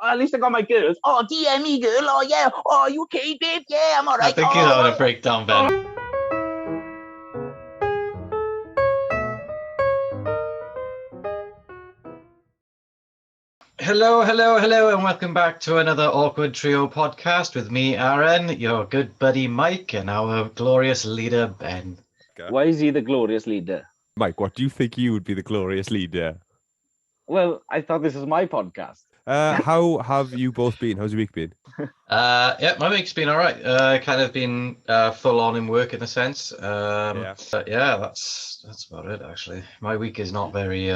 at least I got my girls. Oh, DM me, girl. Oh, yeah. Oh, you okay, babe? Yeah, I'm all right. I think he's having a breakdown, Ben. Hello, and welcome back to another Awkward Trio podcast with me, Aaron, your good buddy Mike, and our glorious leader, Ben. Why is he the glorious leader? Mike, what do you think you would be the glorious leader? Well, I thought this was my podcast. How have you both been? How's your week been? Yeah, my week's been all right. Kind of been full on in work in a sense. But yeah, that's about it actually. My week is not very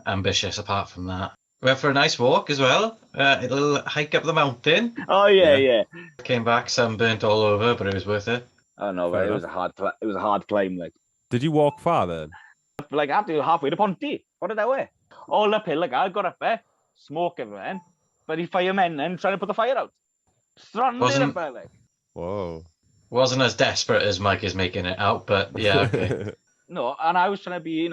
ambitious apart from that. Went for a nice walk as well. A little hike up the mountain. Oh yeah. Came back sunburnt all over, but it was worth it. Oh no, but it was a hard climb. Like, Did you walk far then? like after halfway to Ponty. What did I wear? All uphill, like I got up there, smoke everywhere. But the firemen then trying to put the fire out. Stranded up there, like. Whoa. Wasn't as desperate as Mike is making it out, but yeah, okay. No, and I was trying to be,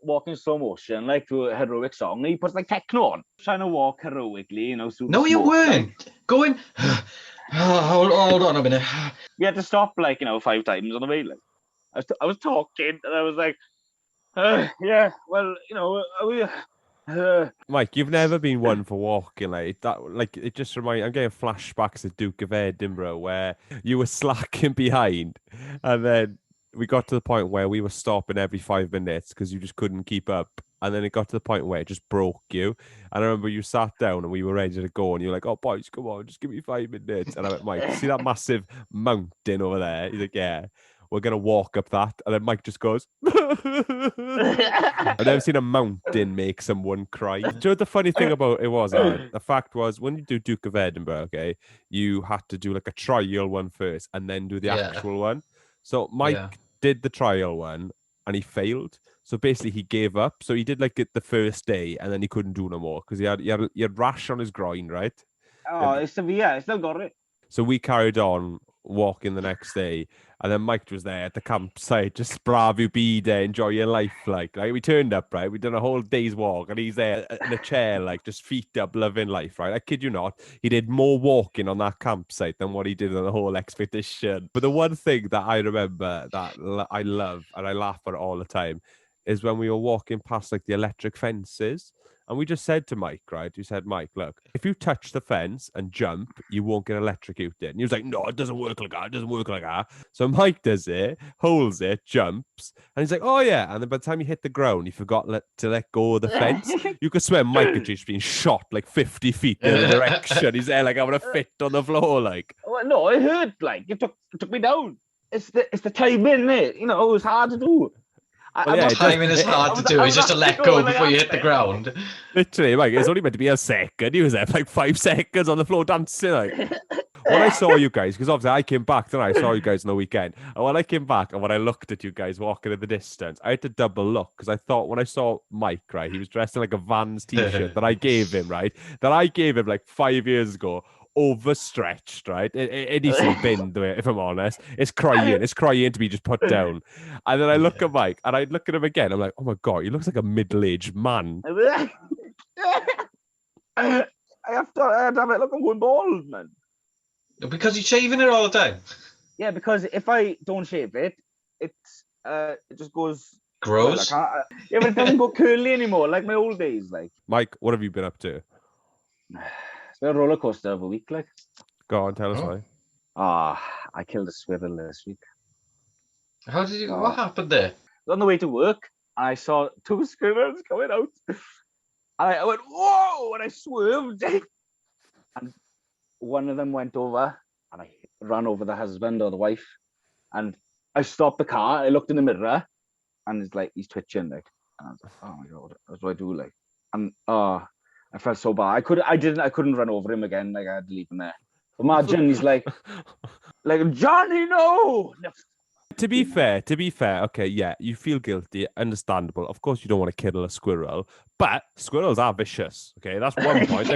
walking slow motion, like to a heroic song. And he puts like techno on, trying to walk heroically, No, you weren't. Going. Hold on a minute. We had to stop, 5 times on the way. Like, I was talking, and I was like, yeah, well, Mike, you've never been one for walking like that. Like it just reminds. I'm getting flashbacks of Duke of Edinburgh where you were slacking behind, and then we got to the point where we were stopping every 5 minutes because you just couldn't keep up. And then it got to the point where it just broke you. And I remember you sat down and we were ready to go. And you're like, oh, boys, come on, just give me 5 minutes. And I went, Mike, see that massive mountain over there? He's like, yeah, we're going to walk up that. And then Mike just goes, I've never seen a mountain make someone cry. Do you know what the funny thing about it was? The fact was, when you do Duke of Edinburgh, okay, you had to do like a trial one first and then do the actual one. So Mike did the trial one and he failed. So basically he gave up. So he did like it the first day and then he couldn't do no more because he had rash on his groin, right? Oh, it's severe. I still got it. So we carried on walking the next day, and then Mike was there at the campsite, just bravely be there, enjoy your life, like we turned up, right? We done a whole day's walk, and he's there in a chair, like just feet up, loving life, right? I kid you not, he did more walking on that campsite than what he did on the whole expedition. But the one thing that I remember that I love and I laugh at all the time is when we were walking past like the electric fences. And we just said to Mike, right? You said, Mike, look, if you touch the fence and jump, you won't get electrocuted. And he was like, no, it doesn't work like that. It doesn't work like that. So Mike does it, holds it, jumps. And he's like, oh, yeah. And then by the time you hit the ground, you forgot to let go of the fence. You could swear Mike had just been shot like 50 feet in the direction. He's there like having a fit on the floor. Like, well, no, it hurt. Like, it took me down. It's the timing, it. It was hard to do. Timing is hard to do. It's just to let go before you hit the ground. Literally, Mike, it's only meant to be a second. He was there for like 5 seconds on the floor dancing. Like, when I saw you guys, because obviously I came back, then I saw you guys on the weekend. And when I came back and when I looked at you guys walking in the distance, I had to double look because I thought when I saw Mike, right, he was dressed in like a Vans t-shirt that I gave him, right? That I gave him like 5 years ago. Overstretched, right? It needs to be binned, if I'm honest. It's crying to be just put down. And then I look at Mike and I look at him again. I'm like, oh my God, he looks like a middle-aged man. I have to have it. Look, I'm going bald, man. Because you're shaving it all the time. Yeah, because if I don't shave it, it just goes... Grows? Well, yeah, but it doesn't go curly anymore, like my old days. Like, Mike, what have you been up to? It's been a roller coaster of a week, like. Go on, tell us why. I killed a squirrel this week. How did you? What happened there? I was on the way to work, and I saw 2 squirrels coming out. And I went, whoa! And I swerved. And one of them went over, and I ran over the husband or the wife. And I stopped the car, I looked in the mirror, and it's like, he's twitching, like. And I was like, oh my God, what do I do, like? And, I felt so bad. I couldn't run over him again. Like, I had to leave him there. Imagine he's like Johnny, no. To be fair, okay, yeah, you feel guilty, understandable. Of course, you don't want to kill a squirrel, but squirrels are vicious. Okay, that's one point.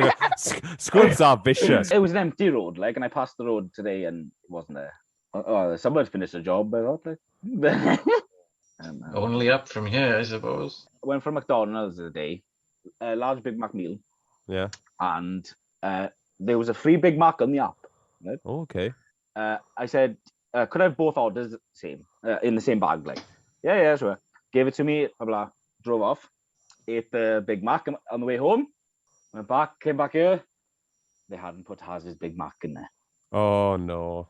Squirrels are vicious. It was an empty road, like, and I passed the road today, and it wasn't there. Someone's finished a job, I thought, like. Only up from here, I suppose. I went for McDonald's today, a large Big Mac meal. Yeah. And there was a free Big Mac on the app. Right? Oh, okay. I said, could I have both orders in the same bag? Like, yeah, sure. Gave it to me, blah, blah. Drove off, ate the Big Mac on the way home, went back, came back here. They hadn't put Haz's Big Mac in there. Oh, no.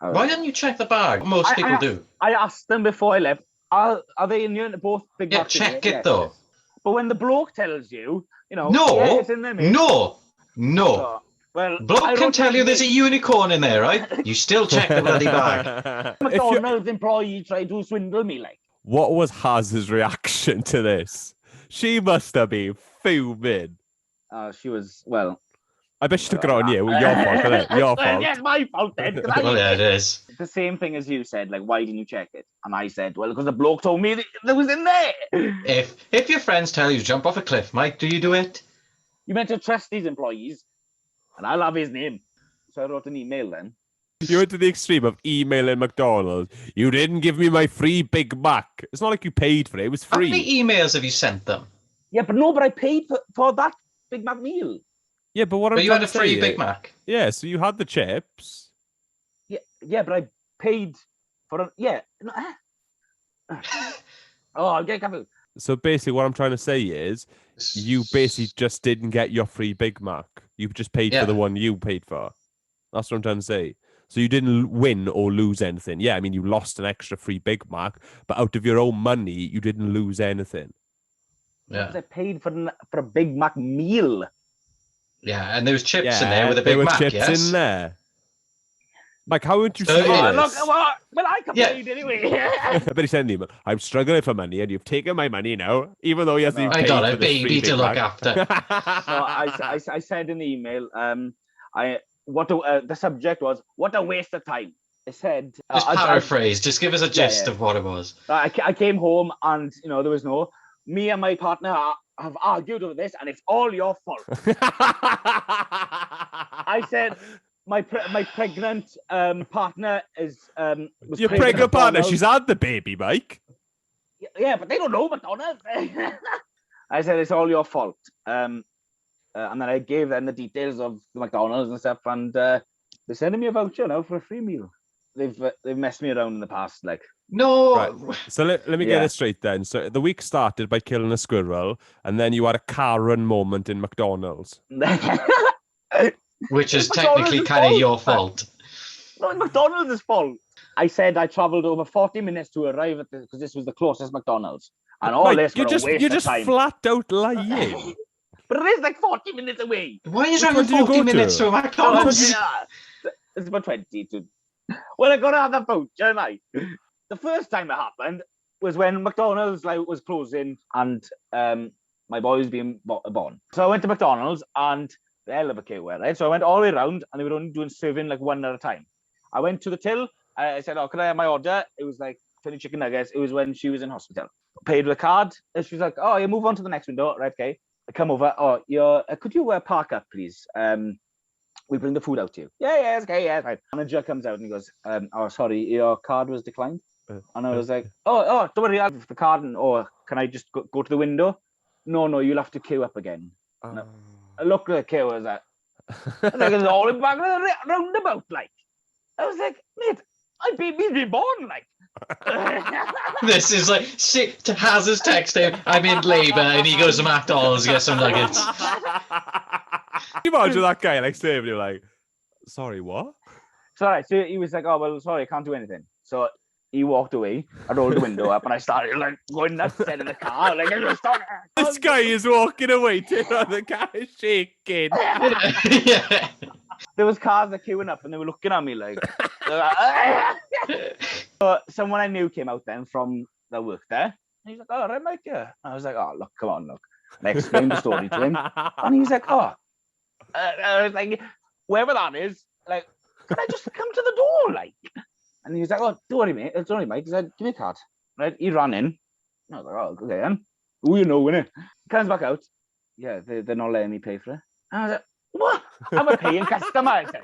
Why didn't you check the bag? Most people do. I asked them before I left, are they in your both Big Macs? Yeah, check it though. But when the bloke tells you, no, it's in there, mate. No. So, well, bloke can tell you there's a unicorn in there, right? You still check the bloody bag. McDonald's employee tried to swindle me, like. What was Haz's reaction to this? She must have been fuming. She was, well... I bet she took it on you. Your fault, isn't it? Your fault. Yeah, it's my fault then. Well, yeah, it is. The same thing as you said, like, why didn't you check it? And I said, well, because the bloke told me that it was in there. If your friends tell you to jump off a cliff, Mike, do you do it? You meant to trust these employees, and I'll have his name. So I wrote an email then. You went to the extreme of emailing McDonald's. You didn't give me my free Big Mac. It's not like you paid for it. It was free. How many emails have you sent them? Yeah, but I paid for that Big Mac meal. Yeah, but what I'm you had a free Big Mac. Yeah, so you had the chips. Yeah, but I paid for it. Yeah. I'll get confused. So basically, what I'm trying to say is, you basically just didn't get your free Big Mac. You just paid for the one you paid for. That's what I'm trying to say. So you didn't win or lose anything. Yeah, I mean, you lost an extra free Big Mac, but out of your own money, you didn't lose anything. Yeah. Because I paid for a Big Mac meal. Yeah, and there was chips in there with a Big Mac. Mac, There were chips in there. Mike, how would you say this? Well, I complained anyway. But he sent an email. I'm struggling for money, and you've taken my money now, even though he hasn't even I paid got for a baby to look after. So I said in the email, the subject was, what a waste of time. I said... Just paraphrase, just give us a gist of what it was. I came home and, there was me and my partner have argued over this and it's all your fault. I said... My pregnant partner is... Your pregnant partner? She's had the baby, Mike. Yeah, but they don't know McDonald's. I said, it's all your fault. And then I gave them the details of the McDonald's and stuff, and they're sending me a voucher now for a free meal. They've messed me around in the past, like. No. Right. So let me get it straight then. So the week started by killing a squirrel, and then you had a Karen moment in McDonald's. Which is technically kind of your fault. No, it's McDonald's fault. I said I travelled over 40 minutes to arrive at because this was the closest McDonald's. And all this for a waste of time. You're just flat out lying. But it is like 40 minutes away. Why are you driving 40 minutes to a McDonald's? It's about 22. Well, I got to have that voucher, mate. The first time it happened was when McDonald's was closing and my boy was being born. So I went to McDonald's and the hell of a queue, right? So I went all the way around and they were only serving like one at a time. I went to the till. I said, "Oh, can I have my order?" It was like 20 chicken nuggets. It was when she was in hospital. Paid with a card. And she was like, "Oh, you move on to the next window." Right, okay. I come over. "Oh, could you park up, please? We bring the food out to you." Yeah, okay, yeah. Right. Manager comes out and he goes, "Oh, sorry, your card was declined." And I was like, "Oh, don't worry, I have the card. Or can I just go to the window?" No, you'll have to queue up again. I looked at the queue. I was like, it's all in back roundabout, like. I was like, mate, my baby's been born, like. This is like, Hazard's text him, "I'm in labour," and he goes to McDonald's to get some nuggets. Can you imagine that guy like saving you like, "Sorry, what?" So he was like, "Oh, well, sorry, I can't do anything." So he walked away. I rolled the window up and I started like going nuts in the car. Like, this guy is walking away to the car is shaking. Yeah. There was cars that queuing up and they were looking at me like. So someone I knew came out then from the work there. And he's like, "Oh, right, Mike, yeah." I was like, "Oh, look, come on, look." And I explained the story to him. And he was like, "Oh." I was like, "Whoever that is, like, can I just come to the door, like?" And he was like, "Oh, don't worry, mate. It's only Mike." He said, "Give me a card." Right? He ran in. I was like, "Oh, okay, then." Who you know, innit? Comes back out. Yeah, they're not letting me pay for it. And I was like, "What? I'm a paying customer." I said.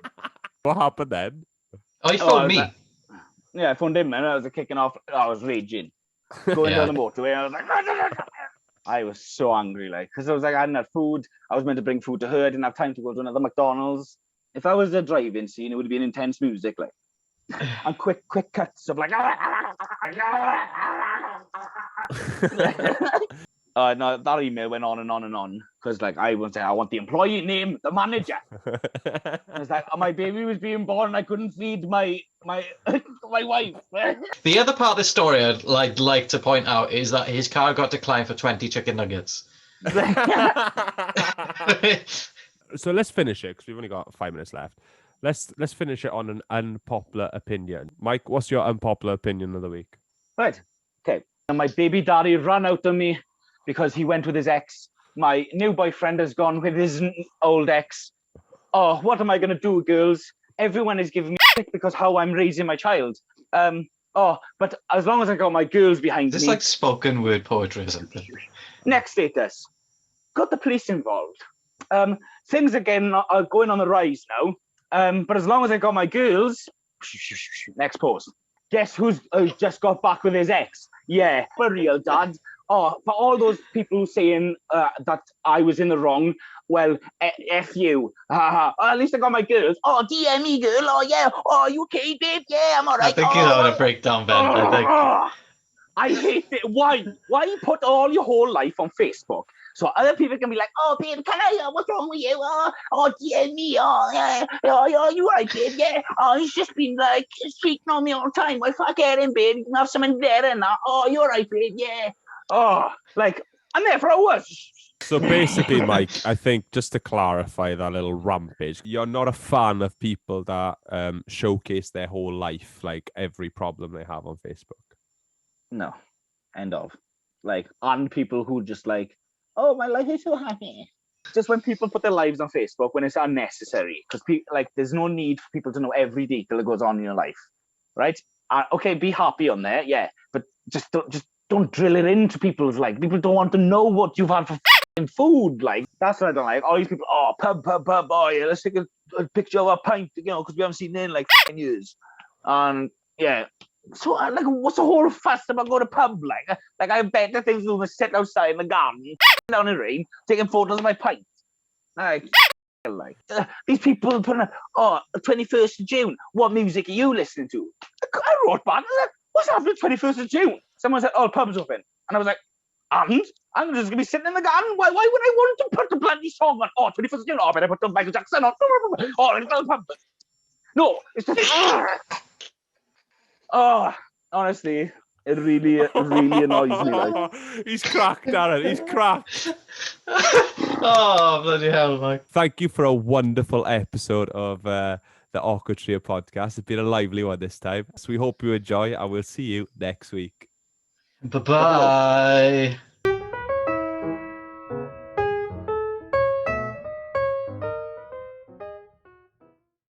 What happened then? Oh, he phoned me. Yeah, I phoned him, and I was kicking off. I was raging. Going down the motorway. I was like, I was so angry, like, because I was like, I hadn't had food. I was meant to bring food to her. I didn't have time to go to another McDonald's. If I was a driving scene, it would have been intense music, like, and quick cuts of like. No, that email went on and on and on because, like, I was saying, I want the employee name, the manager. It's like, my baby was being born, and I couldn't feed my wife. The other part of the story I'd like to point out is that his car got declined for 20 chicken nuggets. So let's finish it because we've only got 5 minutes left. Let's finish it on an unpopular opinion. Mike, what's your unpopular opinion of the week? Right. Okay. And my baby daddy ran out on me because he went with his ex. My new boyfriend has gone with his old ex. Oh, what am I going to do, girls? Everyone is giving me shit because how I'm raising my child. But as long as I got my girls behind me. It's like spoken word poetry or something. Next status. Got the police involved. Things again are going on the rise now. But as long as I got my girls, next post. Guess who's just got back with his ex? Yeah, for real, Dad. Oh, for all those people saying that I was in the wrong, well, F you. At least I got my girls. Oh, DM me, girl. Oh, yeah. Oh, you okay, babe? Yeah, I'm all right. I think you're having a breakdown, Ben. I think. I hate it. Why? Why put all your whole life on Facebook? So other people can be like, oh, babe, what's wrong with you? Oh, DM me. Oh, yeah. Oh, you right, babe? Yeah. Oh, he's just been like cheating on me all the time. Well, fuck him, babe. You can have something there and that. Oh, you're right, babe. Yeah. Oh, like, I'm there for hours. So basically, Mike, I think just to clarify that little rampage, you're not a fan of people that showcase their whole life, like every problem they have on Facebook. No, end of. Like, and people who just like, oh, my life is so happy. Just when people put their lives on Facebook when it's unnecessary, because like, there's no need for people to know every detail that goes on in your life, right? Okay, be happy on there, yeah, but just don't drill it into people's like. People don't want to know what you've had for food. Like, that's what I don't like. All these people, oh, pub, oh yeah, let's take a picture of a pint, because we haven't seen it in like years. And yeah. So, like, what's the whole fuss about going to pub? Like I bet the things will sit outside in the garden, down in the rain, taking photos of my pints. Like, these people putting up, 21st of June, what music are you listening to? I wrote back, what's happening 21st of June? Someone said, oh, pub's open. And I was like, and? I'm just going to be sitting in the garden? Why would I want to put the bloody song on? Oh, 21st of June, I better put the Michael Jackson on. Oh, let's go to the pub. No, it's just... Oh, honestly, it really annoys me. Like, he's cracked, Darren. He's cracked. Oh, bloody hell, Mike! Thank you for a wonderful episode of the Awkward Trio podcast. It's been a lively one this time, so we hope you enjoy, and we'll see you next week. Bye-bye.